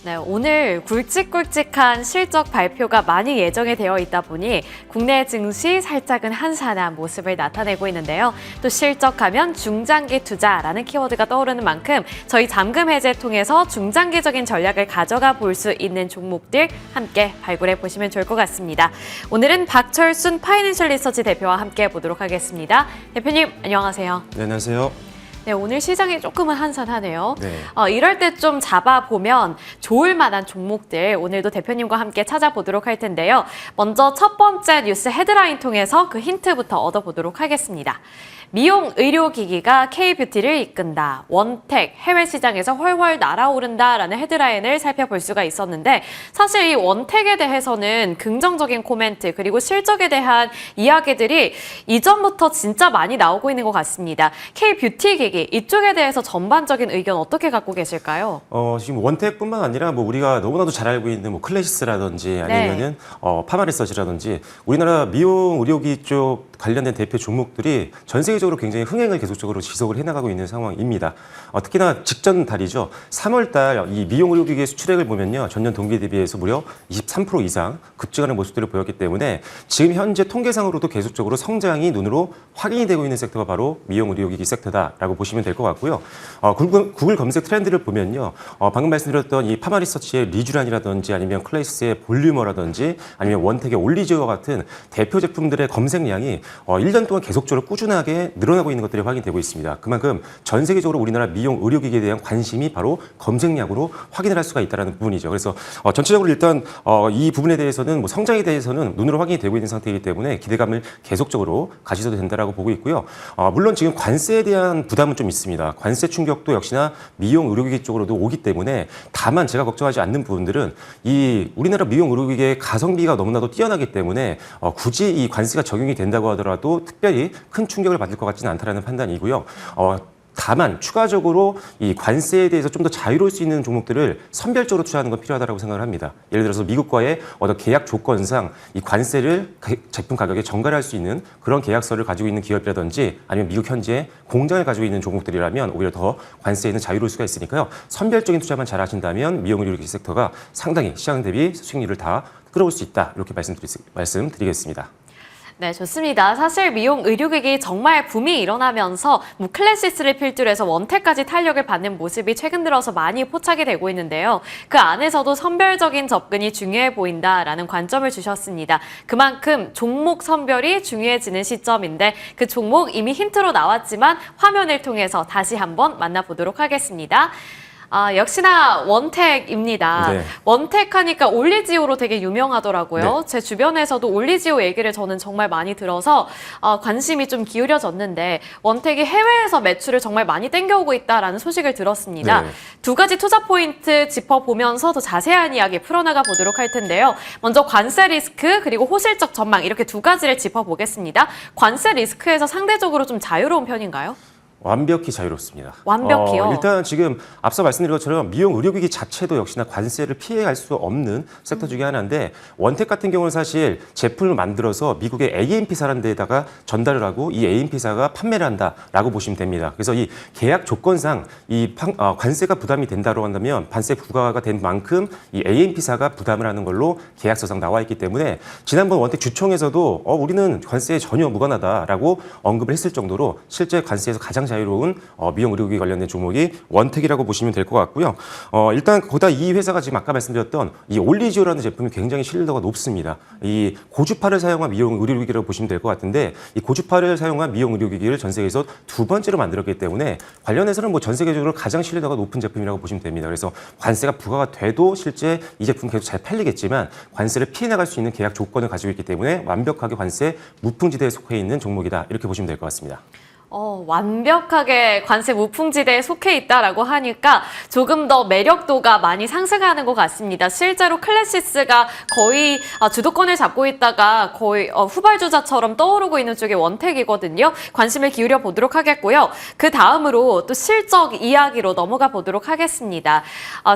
네, 오늘 굵직굵직한 실적 발표가 많이 예정이 되어 있다 보니 국내 증시 살짝은 한산한 모습을 나타내고 있는데요. 또 실적하면 중장기 투자라는 키워드가 떠오르는 만큼 저희 잠금 해제 통해서 중장기적인 전략을 가져가 볼 수 있는 종목들 함께 발굴해 보시면 좋을 것 같습니다. 오늘은 박철순 파이낸셜 리서치 대표와 함께 보도록 하겠습니다. 대표님, 안녕하세요. 네, 안녕하세요. 네, 오늘 시장이 조금은 한산하네요. 네. 이럴 때 좀 잡아보면 좋을 만한 종목들 오늘도 대표님과 함께 찾아보도록 할 텐데요. 먼저 첫 번째 뉴스 헤드라인 통해서 그 힌트부터 얻어보도록 하겠습니다. 미용 의료기기가 K-뷰티를 이끈다. 원택, 해외 시장에서 훨훨 날아오른다라는 헤드라인을 살펴볼 수가 있었는데 사실 이 원택에 대해서는 긍정적인 코멘트 그리고 실적에 대한 이야기들이 이전부터 진짜 많이 나오고 있는 것 같습니다. K-뷰티 기기 이쪽에 대해서 전반적인 의견 어떻게 갖고 계실까요? 지금 원택뿐만 아니라 우리가 너무나도 잘 알고 있는 클래시스라든지 아니면은 파마리서치라든지 우리나라 미용 의료기 쪽 관련된 대표 종목들이 전 세계적으로 굉장히 흥행을 계속적으로 지속을 해나가고 있는 상황입니다. 특히나 직전 달이죠. 3월 달 이 미용 의료기기의 수출액을 보면요. 전년 동기 대비해서 무려 23% 이상 급증하는 모습들을 보였기 때문에 지금 현재 통계상으로도 계속적으로 성장이 눈으로 확인이 되고 있는 섹터가 바로 미용 의료기기 섹터다라고 보시면 될 것 같고요. 구글 검색 트렌드를 보면요. 방금 말씀드렸던 이 파마리서치의 리쥬란이라든지 아니면 클래시스의 볼류머라든지 아니면 원택의 올리지오와 같은 대표 제품들의 검색량이 1년 동안 계속적으로 꾸준하게 늘어나고 있는 것들이 확인되고 있습니다. 그만큼 전 세계적으로 우리나라 미용 의료기기에 대한 관심이 바로 검색량으로 확인을 할 수가 있다는 부분이죠. 그래서 전체적으로 일단 이 부분에 대해서는 성장에 대해서는 눈으로 확인이 되고 있는 상태이기 때문에 기대감을 계속적으로 가지셔도 된다라고 보고 있고요. 물론 지금 관세에 대한 부담은 좀 있습니다. 관세 충격도 역시나 미용 의료기기 쪽으로도 오기 때문에 다만 제가 걱정하지 않는 부분들은 이 우리나라 미용 의료기기의 가성비가 너무나도 뛰어나기 때문에 굳이 이 관세가 적용이 된다고 하더라도 특별히 큰 충격을 받을 것 같지는 않다라는 판단이고요. 다만 추가적으로 이 관세에 대해서 좀 더 자유로울 수 있는 종목들을 선별적으로 투자하는 건 필요하다고 생각을 합니다. 예를 들어서 미국과의 어떤 계약 조건상 이 관세를 제품 가격에 전가할 수 있는 그런 계약서를 가지고 있는 기업이라든지 아니면 미국 현지에 공장을 가지고 있는 종목들이라면 오히려 더 관세에는 자유로울 수가 있으니까요. 선별적인 투자만 잘 하신다면 미용 의료기기 섹터가 상당히 시장 대비 수익률을 다 끌어올 수 있다. 이렇게 말씀드리겠습니다. 네, 좋습니다. 사실 미용 의료기기 정말 붐이 일어나면서 클래시스를 필두로 해서 원택까지 탄력을 받는 모습이 최근 들어서 많이 포착이 되고 있는데요. 그 안에서도 선별적인 접근이 중요해 보인다라는 관점을 주셨습니다. 그만큼 종목 선별이 중요해지는 시점인데 그 종목 이미 힌트로 나왔지만 화면을 통해서 다시 한번 만나보도록 하겠습니다. 역시나 원택입니다. 네. 원택하니까 올리지오로 되게 유명하더라고요. 네. 제 주변에서도 올리지오 얘기를 저는 정말 많이 들어서 관심이 좀 기울여졌는데 원택이 해외에서 매출을 정말 많이 땡겨오고 있다라는 소식을 들었습니다. 네. 두 가지 투자 포인트 짚어보면서 더 자세한 이야기 풀어나가 보도록 할 텐데요. 먼저 관세 리스크 그리고 호실적 전망 이렇게 두 가지를 짚어보겠습니다. 관세 리스크에서 상대적으로 좀 자유로운 편인가요? 완벽히 자유롭습니다. 완벽히요? 일단 지금 앞서 말씀드린 것처럼 미용 의료기기 자체도 역시나 관세를 피해갈 수 없는 섹터 중에 하나인데 원택 같은 경우는 사실 제품을 만들어서 미국의 A&P사라는 데에다가 전달을 하고 이 A&P사가 판매를 한다라고 보시면 됩니다. 그래서 이 계약 조건상 이 관세가 부담이 된다고 한다면 관세 부과가 된 만큼 이 A&P사가 부담을 하는 걸로 계약서상 나와 있기 때문에 지난번 원택 주총에서도 우리는 관세에 전혀 무관하다라고 언급을 했을 정도로 실제 관세에서 가장 자유로운 미용 의료기기 관련된 종목이 원택이라고 보시면 될 것 같고요. 일단 거기다 이 회사가 지금 아까 말씀드렸던 이 올리지오라는 제품이 굉장히 신뢰도가 높습니다. 이 고주파를 사용한 미용 의료기기라고 보시면 될 것 같은데 이 고주파를 사용한 미용 의료기기를 전 세계에서 두 번째로 만들었기 때문에 관련해서는 전 세계적으로 가장 신뢰도가 높은 제품이라고 보시면 됩니다. 그래서 관세가 부과가 돼도 실제 이 제품 계속 잘 팔리겠지만 관세를 피해 나갈 수 있는 계약 조건을 가지고 있기 때문에 완벽하게 관세 무풍지대에 속해 있는 종목이다. 이렇게 보시면 될 것 같습니다. 완벽하게 관세 무풍지대에 속해 있다라고 하니까 조금 더 매력도가 많이 상승하는 것 같습니다. 실제로 클래시스가 거의 주도권을 잡고 있다가 거의 후발주자처럼 떠오르고 있는 쪽이 원택이거든요. 관심을 기울여 보도록 하겠고요. 그 다음으로 또 실적 이야기로 넘어가 보도록 하겠습니다.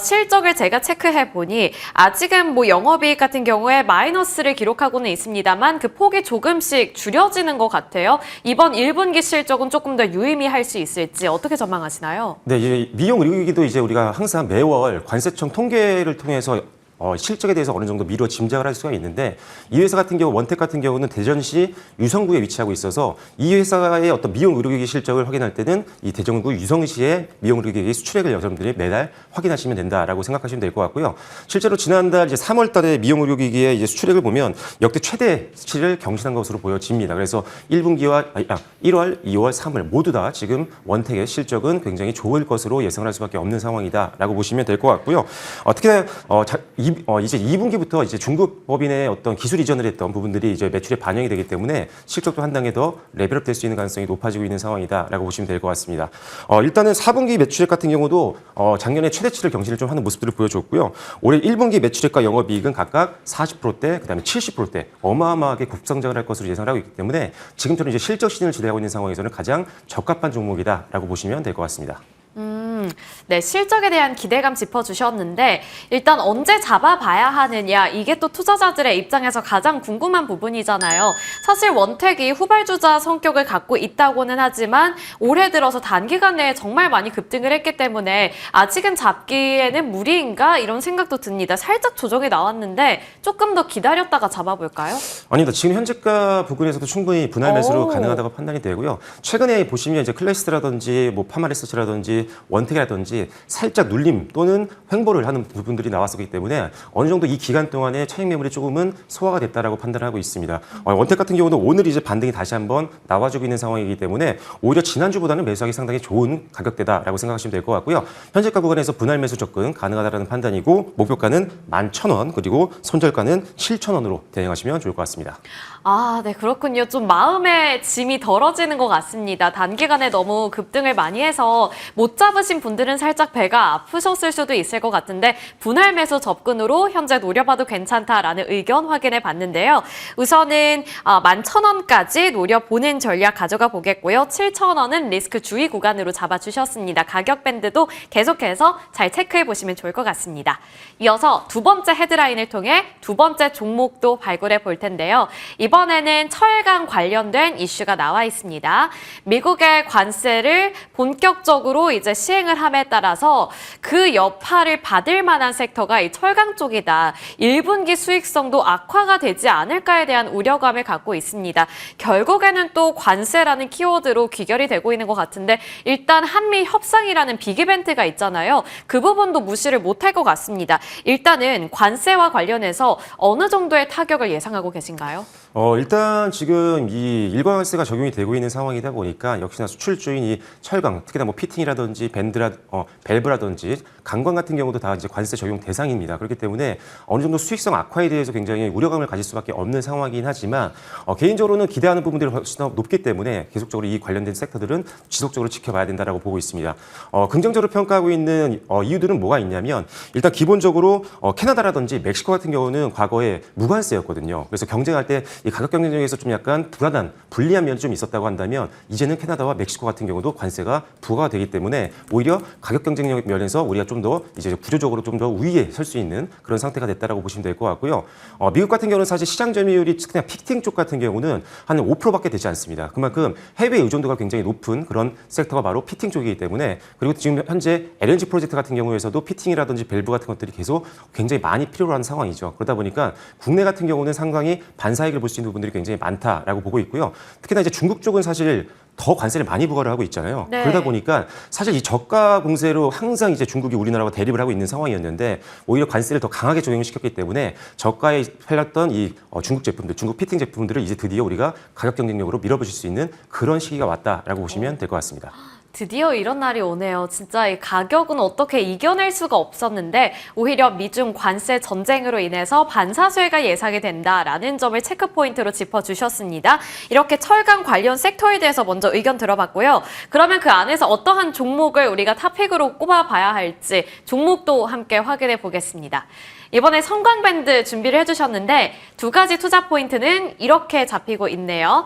실적을 제가 체크해 보니 아직은 영업이익 같은 경우에 마이너스를 기록하고는 있습니다만 그 폭이 조금씩 줄여지는 것 같아요. 이번 1분기 실적은 가격은 조금 더 유의미할 수 있을지 어떻게 전망하시나요? 네, 이제 미용 의료기기도 이제 우리가 항상 매월 관세청 통계를 통해서 실적에 대해서 어느 정도 미루어 짐작을 할 수가 있는데 이 회사 같은 경우 원택 같은 경우는 대전시 유성구에 위치하고 있어서 이 회사의 어떤 미용 의료기기 실적을 확인할 때는 이 대전구 유성시의 미용 의료기기 수출액을 여러분들이 매달 확인하시면 된다라고 생각하시면 될 것 같고요. 실제로 지난달 이제 3월달에 미용 의료기기의 이제 수출액을 보면 역대 최대치를 경신한 것으로 보여집니다. 그래서 1분기와 1월, 2월, 3월 모두 다 지금 원택의 실적은 굉장히 좋을 것으로 예상을 할 수밖에 없는 상황이다라고 보시면 될 것 같고요. 특히나 이제 2분기부터 이제 중국 법인의 어떤 기술 이전을 했던 부분들이 이제 매출에 반영이 되기 때문에 실적도 한 단계 더 레벨업 될 수 있는 가능성이 높아지고 있는 상황이다라고 보시면 될 것 같습니다. 일단은 4분기 매출액 같은 경우도 작년에 최대치를 경신을 좀 하는 모습들을 보여줬고요. 올해 1분기 매출액과 영업이익은 각각 40%대, 그다음에 70%대 어마어마하게 급성장을 할 것으로 예상을 하고 있기 때문에 지금처럼 이제 실적 시즌을 기대하고 있는 상황에서는 가장 적합한 종목이다라고 보시면 될 것 같습니다. 네, 실적에 대한 기대감 짚어주셨는데 일단 언제 잡아봐야 하느냐 이게 또 투자자들의 입장에서 가장 궁금한 부분이잖아요. 사실 원택이 후발주자 성격을 갖고 있다고는 하지만 올해 들어서 단기간 내에 정말 많이 급등을 했기 때문에 아직은 잡기에는 무리인가 이런 생각도 듭니다. 살짝 조정이 나왔는데 조금 더 기다렸다가 잡아볼까요? 아니다. 지금 현재가 부근에서도 충분히 분할 매수로 가능하다고 판단이 되고요. 최근에 보시면 이제 클래시스라든지 뭐 파마리서치라든지 원택이라든지 살짝 눌림 또는 횡보를 하는 부분들이 나왔었기 때문에 어느 정도 이 기간 동안에 차익 매물이 조금은 소화가 됐다라고 판단하고 있습니다. 원택 같은 경우는 오늘 이제 반등이 다시 한번 나와주고 있는 상황이기 때문에 오히려 지난주보다는 매수하기 상당히 좋은 가격대다라고 생각하시면 될 것 같고요. 현재가 구간에서 분할 매수 접근 가능하다라는 판단이고 목표가는 11,000원 그리고 손절가는 7,000원으로 대응하시면 좋을 것 같습니다. 아, 네, 그렇군요. 좀 마음의 짐이 덜어지는 것 같습니다. 단기간에 너무 급등을 많이 해서 못 잡으신 분들은 살짝 배가 아프셨을 수도 있을 것 같은데 분할 매수 접근으로 현재 노려봐도 괜찮다라는 의견 확인해 봤는데요. 우선은 11,000원까지 노려보는 전략 가져가 보겠고요. 7,000원은 리스크 주의 구간으로 잡아주셨습니다. 가격 밴드도 계속해서 잘 체크해 보시면 좋을 것 같습니다. 이어서 두 번째 헤드라인을 통해 두 번째 종목도 발굴해 볼 텐데요. 이번에는 철강 관련된 이슈가 나와 있습니다. 미국의 관세를 본격적으로 이제 시행을 함에 따라서 그 여파를 받을 만한 섹터가 이 철강 쪽이다. 1분기 수익성도 악화가 되지 않을까에 대한 우려감을 갖고 있습니다. 결국에는 또 관세라는 키워드로 귀결이 되고 있는 것 같은데 일단 한미 협상이라는 빅 이벤트가 있잖아요. 그 부분도 무시를 못할 것 같습니다. 일단은 관세와 관련해서 어느 정도의 타격을 예상하고 계신가요? 일단 지금 이 일관세가 적용이 되고 있는 상황이다 보니까 역시나 수출주인 이 철강, 특히나 뭐 피팅이라든지 밸브라든지 강관 같은 경우도 다 이제 관세 적용 대상입니다. 그렇기 때문에 어느 정도 수익성 악화에 대해서 굉장히 우려감을 가질 수밖에 없는 상황이긴 하지만 개인적으로는 기대하는 부분들이 훨씬 더 높기 때문에 계속적으로 이 관련된 섹터들은 지속적으로 지켜봐야 된다라고 보고 있습니다. 긍정적으로 평가하고 있는 이유들은 뭐가 있냐면 일단 기본적으로 캐나다라든지 멕시코 같은 경우는 과거에 무관세였거든요. 그래서 경쟁할 때 이 가격 경쟁력에서 좀 약간 불리한 면이 좀 있었다고 한다면 이제는 캐나다와 멕시코 같은 경우도 관세가 부과가 되기 때문에 오히려 가격 경쟁력 면에서 우리가 좀 더 이제 구조적으로 좀 더 우위에 설 수 있는 그런 상태가 됐다라고 보시면 될 것 같고요. 미국 같은 경우는 사실 시장 점유율이 그냥 피팅 쪽 같은 경우는 한 5%밖에 되지 않습니다. 그만큼 해외 의존도가 굉장히 높은 그런 섹터가 바로 피팅 쪽이기 때문에 그리고 지금 현재 LNG 프로젝트 같은 경우에서도 피팅이라든지 밸브 같은 것들이 계속 굉장히 많이 필요로 하는 상황이죠. 그러다 보니까 국내 같은 경우는 상당히 반사익을 볼 수 있는 부분들이 굉장히 많다라고 보고 있고요. 특히나 이제 중국 쪽은 사실 더 관세를 많이 부과를 하고 있잖아요. 네. 그러다 보니까 사실 이 저가 공세로 항상 이제 중국이 우리나라와 대립을 하고 있는 상황이었는데 오히려 관세를 더 강하게 적용시켰기 때문에 저가에 팔렸던 이 중국 제품들, 중국 피팅 제품들을 이제 드디어 우리가 가격 경쟁력으로 밀어붙일 수 있는 그런 시기가 왔다라고 보시면 될 것 같습니다. 드디어 이런 날이 오네요. 진짜 이 가격은 어떻게 이겨낼 수가 없었는데 오히려 미중 관세 전쟁으로 인해서 반사수혜가 예상이 된다라는 점을 체크포인트로 짚어주셨습니다. 이렇게 철강 관련 섹터에 대해서 먼저 의견 들어봤고요. 그러면 그 안에서 어떠한 종목을 우리가 탑픽으로 꼽아봐야 할지 종목도 함께 확인해 보겠습니다. 이번에 성광밴드 준비를 해주셨는데 두 가지 투자 포인트는 이렇게 잡히고 있네요.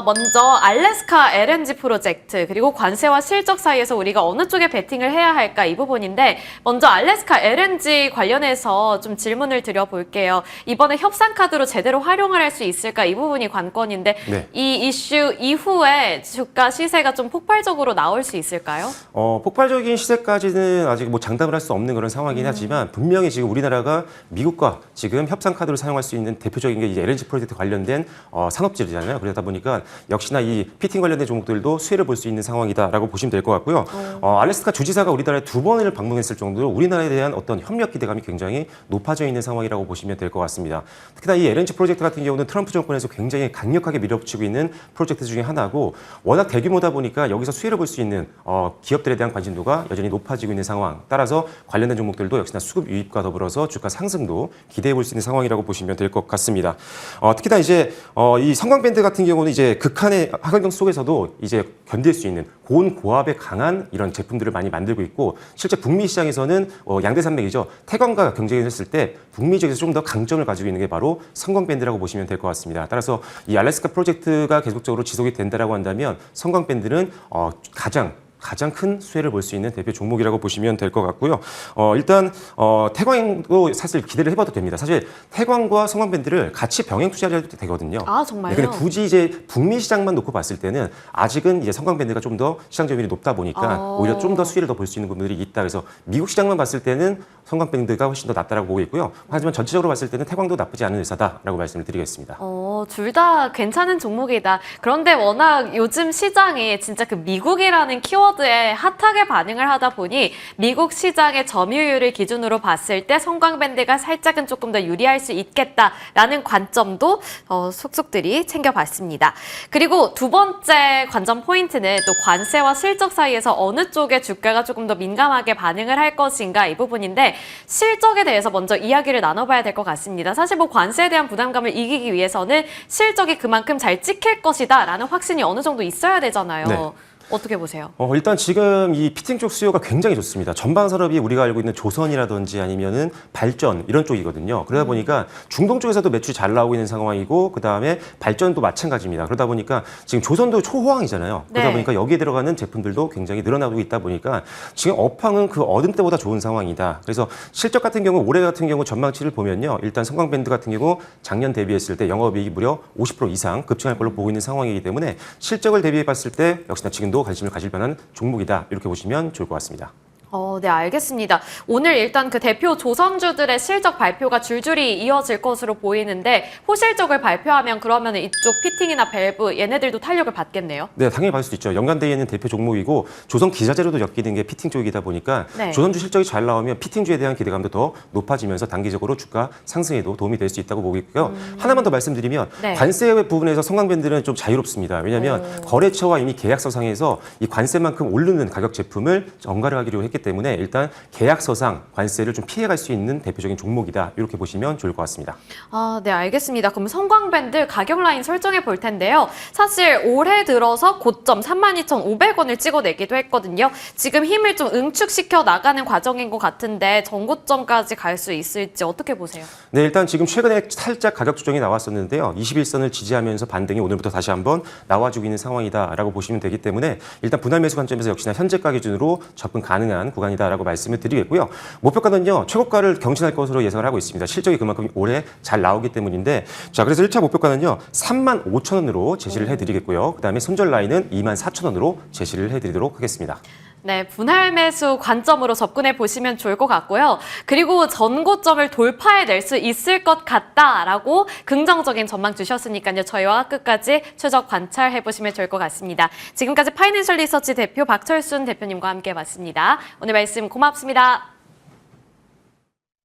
먼저 알래스카 LNG 프로젝트 그리고 관세와 실적 사이에서 우리가 어느 쪽에 베팅을 해야 할까 이 부분인데 먼저 알래스카 LNG 관련해서 좀 질문을 드려볼게요. 이번에 협상 카드로 제대로 활용을 할 수 있을까 이 부분이 관건인데 네. 이 이슈 이후에 주가 시세가 좀 폭발적으로 나올 수 있을까요? 폭발적인 시세까지는 아직 뭐 장담을 할 수 없는 그런 상황이긴 하지만 분명히 지금 우리나라가 미국과 지금 협상 카드를 사용할 수 있는 대표적인 게 이제 LNG 프로젝트 관련된 산업지잖아요. 그러다 보니까 역시나 이 피팅 관련된 종목들도 수혜를 볼 수 있는 상황이다라고 보시면 될 것 같고요. 알래스카 주지사가 우리나라에 2번을 방문했을 정도로 우리나라에 대한 어떤 협력 기대감이 굉장히 높아져 있는 상황이라고 보시면 될 것 같습니다. 특히나 이 LNG 프로젝트 같은 경우는 트럼프 정권에서 굉장히 강력하게 밀어붙이고 있는 프로젝트 중에 하나고 워낙 대규모다 보니까 여기서 수혜를 볼 수 있는 기업들에 대한 관심도가 여전히 높아지고 있는 상황. 따라서 관련된 종목들도 역시나 수급 유입과 더불어서 주가 상승도 기대해 볼 수 있는 상황이라고 보시면 될 것 같습니다. 특히나 이제 이 성광밴드 같은 경우는 이제 극한의 환경 속에서도 이제 견딜 수 있는 고온고압에 강한 이런 제품들을 많이 만들고 있고 실제 북미 시장에서는 양대 산맥이죠. 태광과 경쟁을 했을 때 북미 지역에서 좀 더 강점을 가지고 있는 게 바로 성광밴드라고 보시면 될 것 같습니다. 따라서 이 알래스카 프로젝트가 계속적으로 지속이 된다라고 한다면 성광밴드는 가장 큰 수혜를 볼 수 있는 대표 종목이라고 보시면 될 것 같고요. 일단 태광도 사실 기대를 해봐도 됩니다. 사실 태광과 성광밴드를 같이 병행 투자를 해도 되거든요. 아, 정말요? 근데 굳이 이제 북미 시장만 놓고 봤을 때는 아직은 이제 성광밴드가 좀 더 시장 점유율이 높다 보니까 오히려 좀 더 수혜를 더 볼 수 있는 부분들이 있다. 그래서 미국 시장만 봤을 때는 성광밴드가 훨씬 더 낫다라고 보고 있고요. 하지만 전체적으로 봤을 때는 태광도 나쁘지 않은 회사다라고 말씀을 드리겠습니다. 둘 다 괜찮은 종목이다. 그런데 워낙 요즘 시장이 진짜 그 미국이라는 키워드에 핫하게 반응을 하다 보니 미국 시장의 점유율을 기준으로 봤을 때 성광밴드가 살짝은 조금 더 유리할 수 있겠다라는 관점도 속속들이 챙겨봤습니다. 그리고 두 번째 관점 포인트는 또 관세와 실적 사이에서 어느 쪽에 주가가 조금 더 민감하게 반응을 할 것인가 이 부분인데 실적에 대해서 먼저 이야기를 나눠봐야 될 것 같습니다. 사실 뭐 관세에 대한 부담감을 이기기 위해서는 실적이 그만큼 잘 찍힐 것이다 라는 확신이 어느 정도 있어야 되잖아요. 네. 어떻게 보세요? 일단 지금 이 피팅 쪽 수요가 굉장히 좋습니다. 전방 산업이 우리가 알고 있는 조선이라든지 아니면은 발전 이런 쪽이거든요. 그러다 보니까 중동 쪽에서도 매출이 잘 나오고 있는 상황이고 그 다음에 발전도 마찬가지입니다. 그러다 보니까 지금 조선도 초호황이잖아요. 그러다 네. 보니까 여기에 들어가는 제품들도 굉장히 늘어나고 있다 보니까 지금 업황은 그 어느 때보다 좋은 상황이다. 그래서 실적 같은 경우 올해 같은 경우 전망치를 보면요. 일단 성광밴드 같은 경우 작년 대비했을 때 영업이익이 무려 50% 이상 급증할 걸로 보고 있는 상황이기 때문에 실적을 대비해 봤을 때 역시나 지금도 관심을 가질 만한 종목이다. 이렇게 보시면 좋을 것 같습니다. 네, 알겠습니다. 오늘 일단 그 대표 조선주들의 실적 발표가 줄줄이 이어질 것으로 보이는데 호실적을 발표하면 그러면 이쪽 피팅이나 밸브 얘네들도 탄력을 받겠네요? 네, 당연히 받을 수 있죠. 연관되어 있는 대표 종목이고 조선 기자재료도 엮이는 게 피팅 쪽이다 보니까 네. 조선주 실적이 잘 나오면 피팅주에 대한 기대감도 더 높아지면서 단기적으로 주가 상승에도 도움이 될 수 있다고 보고 있고요. 하나만 더 말씀드리면 네. 관세 부분에서 성광밴드는 좀 자유롭습니다. 왜냐하면 거래처와 이미 계약서상에서 이 관세만큼 오르는 가격 제품을 전가를 하기로 했기 때문에 일단 계약서상 관세를 좀 피해갈 수 있는 대표적인 종목이다. 이렇게 보시면 좋을 것 같습니다. 네, 알겠습니다. 그럼 성광밴드 가격 라인 설정해 볼 텐데요. 사실 올해 들어서 고점 32,500원을 찍어내기도 했거든요. 지금 힘을 좀 응축시켜 나가는 과정인 것 같은데 전고점까지 갈 수 있을지 어떻게 보세요? 네, 일단 지금 최근에 살짝 가격 조정이 나왔었는데요. 21선을 지지하면서 반등이 오늘부터 다시 한번 나와주고 있는 상황이다라고 보시면 되기 때문에 일단 분할 매수 관점에서 역시나 현재가 기준으로 접근 가능한 구간이다라고 말씀을 드리겠고요. 목표가는요, 최고가를 경신할 것으로 예상을 하고 있습니다. 실적이 그만큼 올해 잘 나오기 때문인데, 자, 그래서 1차 목표가는요, 35,000원으로 제시를 해드리겠고요. 그 다음에 손절 라인은 24,000원으로 제시를 해드리도록 하겠습니다. 네, 분할 매수 관점으로 접근해 보시면 좋을 것 같고요. 그리고 전고점을 돌파해낼 수 있을 것 같다라고 긍정적인 전망 주셨으니까요. 저희와 끝까지 추적 관찰해 보시면 좋을 것 같습니다. 지금까지 파이낸셜 리서치 대표 박철순 대표님과 함께 봤습니다. 오늘 말씀 고맙습니다.